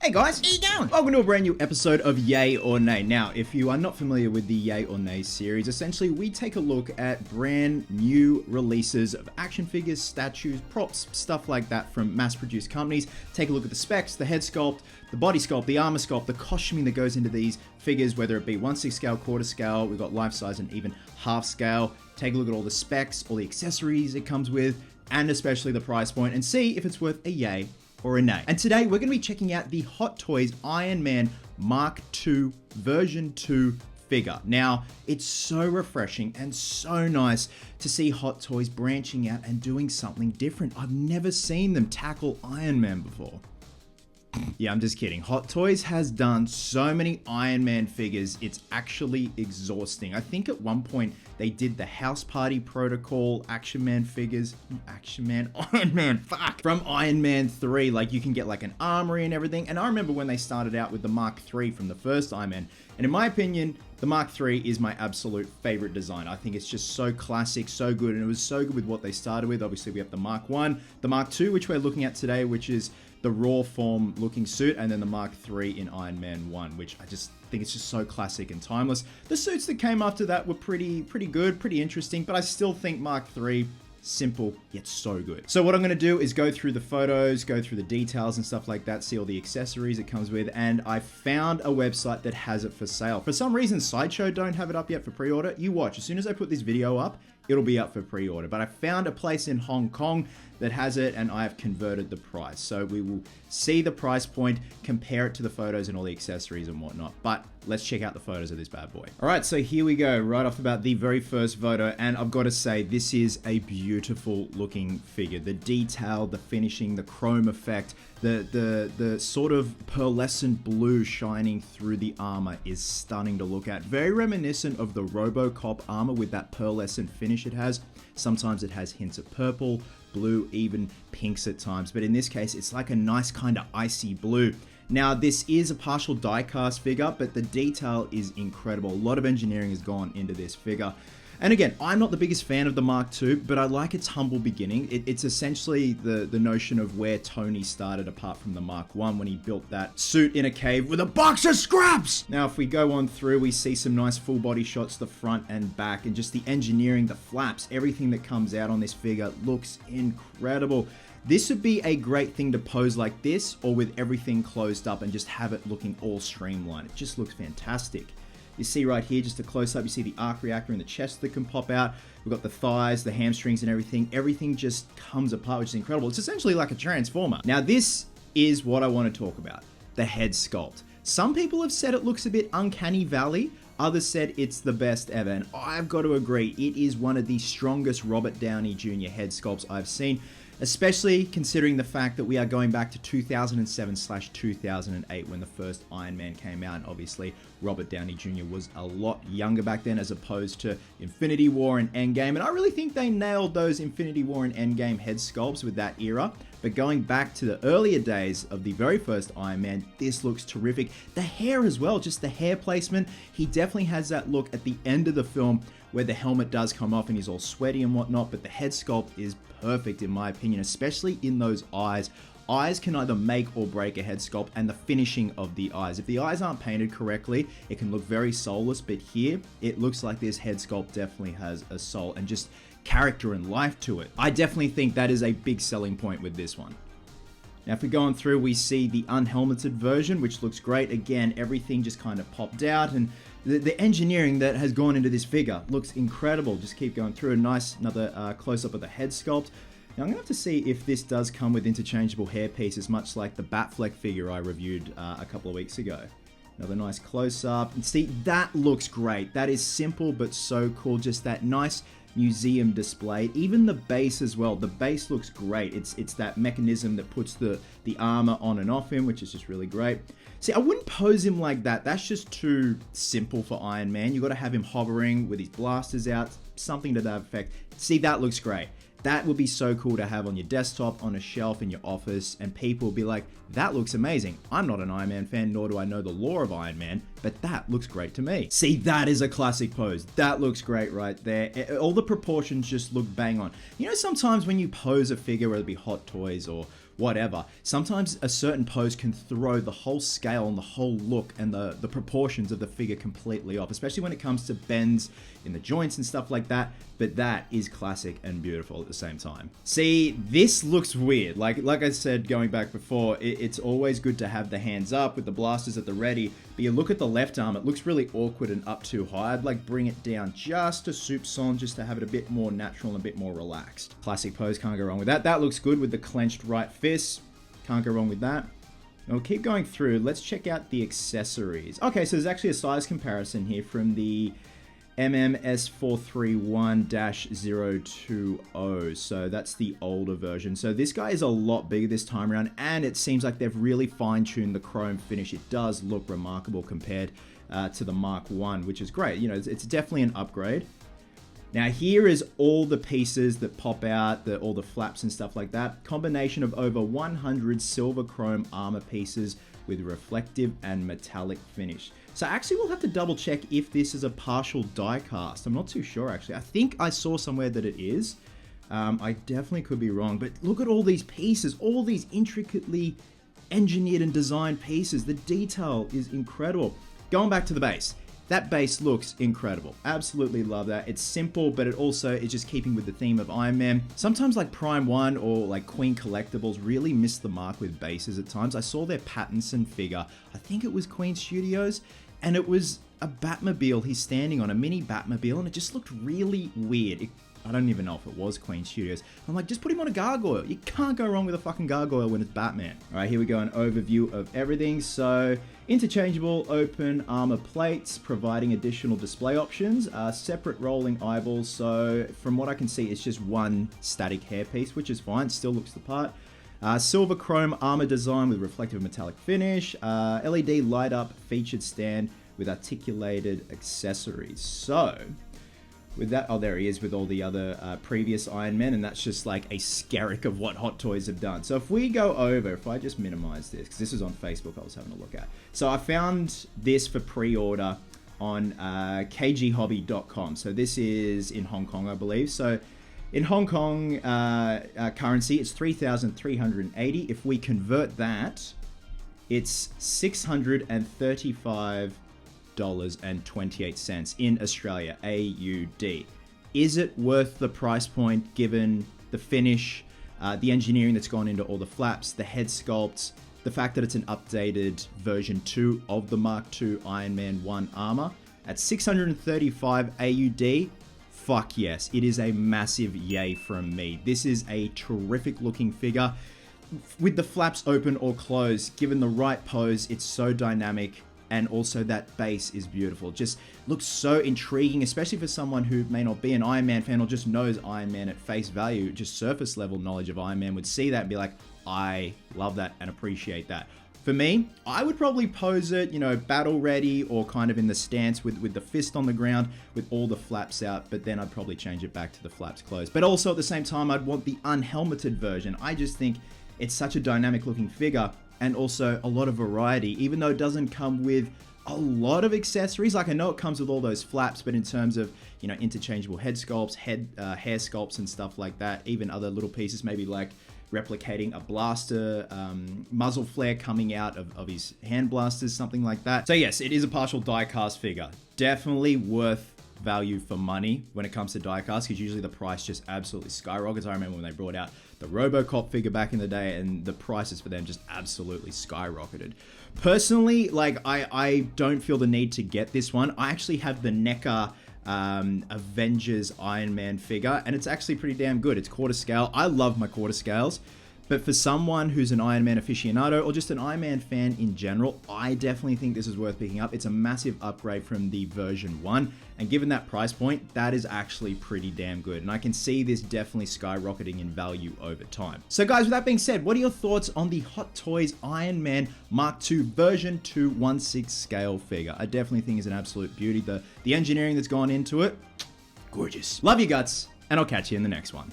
Hey guys, how you going? Welcome to a brand new episode of Yay or Nay. Now, if you are not familiar with the Yay or Nay series, essentially we take a look at brand new releases of action figures, statues, props, stuff like that from mass-produced companies. Take a look at the specs, the head sculpt, the body sculpt, the armor sculpt, the costuming that goes into these figures, whether it be 1/6 scale, quarter scale, we've got life size and even half scale. Take a look at all the specs, all the accessories it comes with, and especially the price point, and see if it's worth a yay or a nay. And today we're going to be checking out the Hot Toys Iron Man Mark II version 2 figure. Now, it's so refreshing and so nice to see Hot Toys branching out and doing something different. I've never seen them tackle Iron Man before. Yeah, I'm just kidding. Hot Toys has done so many Iron Man figures, it's actually exhausting. I think at one point they did the House Party Protocol Action Man figures. Iron Man, fuck! From Iron Man 3, like you can get like an armory and everything. And I remember when they started out with the Mark III from the first Iron Man. And in my opinion, the Mark III is my absolute favorite design. I think it's just so classic, so good, and it was so good with what they started with. Obviously, we have the Mark I, the Mark II, which we're looking at today, which is the raw form looking suit, and then the Mark III in Iron Man 1, which I just think it's just so classic and timeless. The suits that came after that were pretty good, pretty interesting, but I still think Mark III, simple, yet so good. So what I'm going to do is go through the photos, go through the details and stuff like that, see all the accessories it comes with, and I found a website that has it for sale. For some reason, Sideshow don't have it up yet for pre-order. You watch, as soon as I put this video up, it'll be up for pre-order. But I found a place in Hong Kong that has it, and I have converted the price. So we will see the price point, compare it to the photos and all the accessories and whatnot. But let's check out the photos of this bad boy. All right, so here we go, right off the bat, the very first photo, and I've got to say, this is a beautiful looking figure. The detail, the finishing, the chrome effect, the sort of pearlescent blue shining through the armor is stunning to look at. Very reminiscent of the RoboCop armor with that pearlescent finish it has. Sometimes it has hints of purple, blue, even pinks at times, but in this case it's like a nice kind of icy blue. Now, this is a partial die-cast figure, but the detail is incredible. A lot of engineering has gone into this figure. And again, I'm not the biggest fan of the Mark II, but I like its humble beginning. It's essentially the notion of where Tony started, apart from the Mark I, when he built that suit in a cave with a box of scraps! Now, if we go on through, we see some nice full body shots, the front and back, and just the engineering, the flaps, everything that comes out on this figure looks incredible. This would be a great thing to pose like this, or with everything closed up and just have it looking all streamlined. It just looks fantastic. You see right here, just a close-up, you see the arc reactor in the chest that can pop out. We've got the thighs, the hamstrings and everything. Everything just comes apart, which is incredible. It's essentially like a transformer. Now, this is what I want to talk about, the head sculpt. Some people have said it looks a bit uncanny valley. Others said it's the best ever, and I've got to agree, it is one of the strongest Robert Downey Jr. head sculpts I've seen, especially considering the fact that we are going back to 2007/2008 when the first Iron Man came out, and obviously Robert Downey Jr. was a lot younger back then as opposed to Infinity War and Endgame, and I really think they nailed those Infinity War and Endgame head sculpts with that era. But going back to the earlier days of the very first Iron Man, this looks terrific. The hair as well, just the hair placement. He definitely has that look at the end of the film where the helmet does come off and he's all sweaty and whatnot, but the head sculpt is perfect in my opinion, especially in those eyes. Eyes can either make or break a head sculpt, and the finishing of the eyes. If the eyes aren't painted correctly, it can look very soulless, but here, it looks like this head sculpt definitely has a soul and just character and life to it. I definitely think that is a big selling point with this one. Now, if we go on through, we see the unhelmeted version, which looks great. Again, everything just kind of popped out, and the engineering that has gone into this figure looks incredible. Just keep going through. Another close-up of the head sculpt. Now, I'm going to have to see if this does come with interchangeable hair pieces, much like the Batfleck figure I reviewed a couple of weeks ago. Another nice close-up. And see, that looks great. That is simple, but so cool. Just that nice museum display. Even the base as well. The base looks great. It's that mechanism that puts the armor on and off him, which is just really great. See, I wouldn't pose him like that. That's just too simple for Iron Man. You got to have him hovering with his blasters out, something to that effect. See, that looks great. That would be so cool to have on your desktop, on a shelf in your office, and people will be like, that looks amazing. I'm not an Iron Man fan, nor do I know the lore of Iron Man, but that looks great to me. See, that is a classic pose. That looks great right there. All the proportions just look bang on. You know, sometimes when you pose a figure, whether it be Hot Toys or whatever. Sometimes a certain pose can throw the whole scale and the whole look and the proportions of the figure completely off, especially when it comes to bends in the joints and stuff like that. But that is classic and beautiful at the same time. See, this looks weird. Like I said, going back before, it's always good to have the hands up with the blasters at the ready, but you look at the left arm, it looks really awkward and up too high. I'd like bring it down just a soupçon, just to have it a bit more natural and a bit more relaxed. Classic pose, can't go wrong with that. That looks good with the clenched right fist. Can't go wrong with that. And we'll keep going through. Let's check out the accessories. Okay, so there's actually a size comparison here from the MMS431-020. So that's the older version. So this guy is a lot bigger this time around, and it seems like they've really fine-tuned the chrome finish. It does look remarkable compared to the Mark 1, which is great. You know, it's definitely an upgrade. Now here is all the pieces that pop out, all the flaps and stuff like that. Combination of over 100 silver chrome armor pieces with reflective and metallic finish. So actually we'll have to double check if this is a partial die cast. I'm not too sure actually. I think I saw somewhere that it is. I definitely could be wrong, but look at all these pieces, all these intricately engineered and designed pieces. The detail is incredible. Going back to the base. That base looks incredible. Absolutely love that. It's simple, but it also is just keeping with the theme of Iron Man. Sometimes like Prime 1 or like Queen Collectibles really miss the mark with bases at times. I saw their Pattinson figure. I think it was Queen Studios, and it was a Batmobile he's standing on, a mini Batmobile, and it just looked really weird. I don't even know if it was Queen Studios. I'm like, just put him on a gargoyle. You can't go wrong with a fucking gargoyle when it's Batman. All right, here we go, an overview of everything. So, interchangeable open armor plates, providing additional display options. Separate rolling eyeballs. So, from what I can see, it's just one static hairpiece, which is fine. Still looks the part. Silver chrome armor design with reflective metallic finish. LED light up featured stand with articulated accessories. So, with that, oh, there he is with all the other previous Iron Men, and that's just like a skerrick of what Hot Toys have done. So if we go over, if I just minimize this, because this is on Facebook I was having a look at. So I found this for pre-order on kghobby.com. So this is in Hong Kong, I believe. So in Hong Kong currency, it's 3,380. If we convert that, it's $635.28 in Australia, AUD. Is it worth the price point given the finish, the engineering that's gone into all the flaps, the head sculpts, the fact that it's an updated version 2 of the Mark II Iron Man 1 armor? At 635 AUD, fuck yes, it is a massive yay from me. This is a terrific looking figure. With the flaps open or closed, given the right pose, it's so dynamic. And also that base is beautiful. Just looks so intriguing, especially for someone who may not be an Iron Man fan or just knows Iron Man at face value. Just surface level knowledge of Iron Man would see that and be like, I love that and appreciate that. For me, I would probably pose it, you know, battle ready or kind of in the stance with the fist on the ground with all the flaps out, but then I'd probably change it back to the flaps closed. But also at the same time, I'd want the unhelmeted version. I just think it's such a dynamic looking figure. And also a lot of variety, even though it doesn't come with a lot of accessories. Like I know it comes with all those flaps, but in terms of, you know, interchangeable head sculpts, hair sculpts and stuff like that, even other little pieces, maybe like replicating a blaster, muzzle flare coming out of his hand blasters, something like that. So yes, it is a partial die cast figure. Definitely worth value for money when it comes to diecast, because usually the price just absolutely skyrockets. I remember when they brought out the RoboCop figure back in the day, and the prices for them just absolutely skyrocketed. Personally, like I don't feel the need to get this one. I actually have the NECA Avengers Iron Man figure, and it's actually pretty damn good. It's quarter scale. I love my quarter scales. But for someone who's an Iron Man aficionado or just an Iron Man fan in general, I definitely think this is worth picking up. It's a massive upgrade from the version 1. And given that price point, that is actually pretty damn good. And I can see this definitely skyrocketing in value over time. So guys, with that being said, what are your thoughts on the Hot Toys Iron Man Mark II version 2 1/6 scale figure? I definitely think it's an absolute beauty. The engineering that's gone into it, gorgeous. Love you guts, and I'll catch you in the next one.